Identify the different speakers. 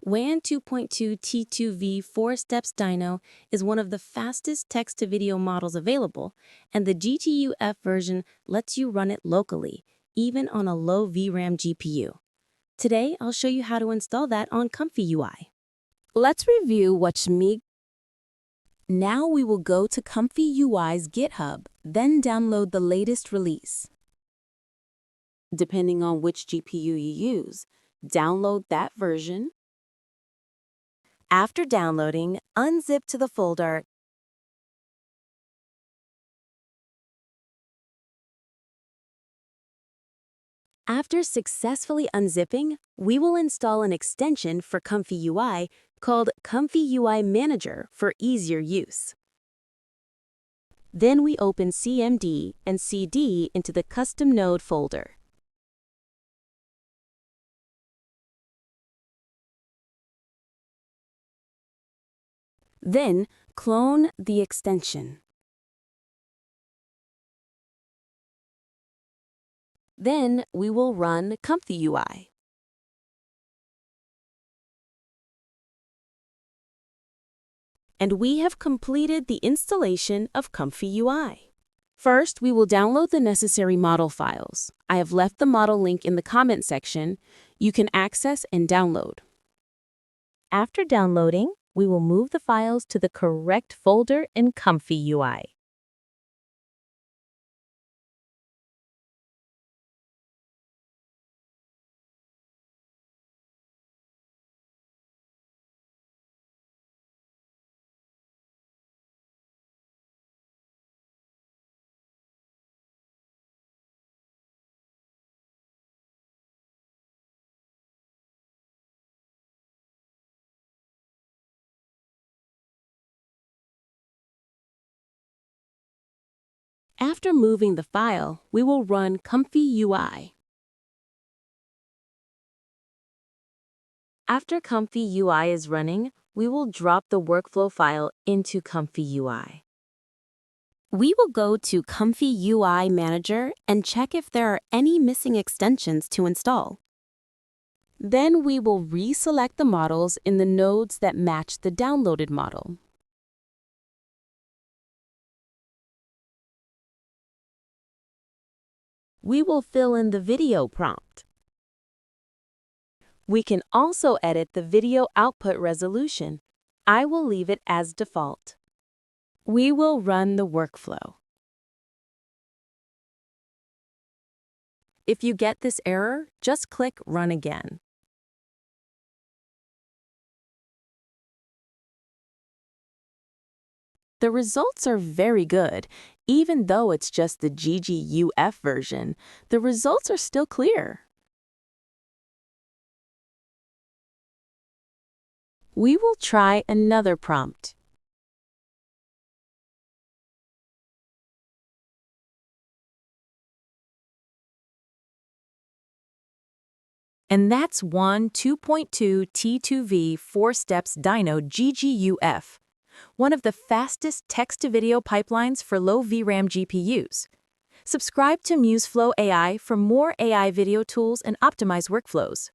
Speaker 1: Wan 2.2 T2V 4-steps Dyno is one of the fastest text-to-video models available, and the GGUF version lets you run it locally, even on a low VRAM GPU. Today, I'll show you how to install that on ComfyUI.
Speaker 2: Let's review what's MIG. Now we will go to ComfyUI's GitHub, then download the latest release. Depending on which GPU you use, download that version. After downloading, unzip to the folder. After successfully unzipping, we will install an extension for ComfyUI called ComfyUI Manager for easier use. Then we open CMD and CD into the custom node folder. Then clone the extension. Then we will run ComfyUI. And we have completed the installation of ComfyUI. First, we will download the necessary model files. I have left the model link in the comment section. You can access and download. After downloading, we will move the files to the correct folder in ComfyUI. After moving the file, we will run ComfyUI. After ComfyUI is running, we will drop the workflow file into ComfyUI. We will go to ComfyUI Manager and check if there are any missing extensions to install. Then we will reselect the models in the nodes that match the downloaded model. We will fill in the video prompt. We can also edit the video output resolution. I will leave it as default. We will run the workflow. If you get this error, just click Run again. The results are very good. Even though it's just the GGUF version, the results are still clear. We will try another prompt. And that's Wan 2.2 T2V 4-steps Dyno GGUF, one of the fastest text-to-video pipelines for low VRAM GPUs. Subscribe to MuseFlow AI for more AI video tools and optimized workflows.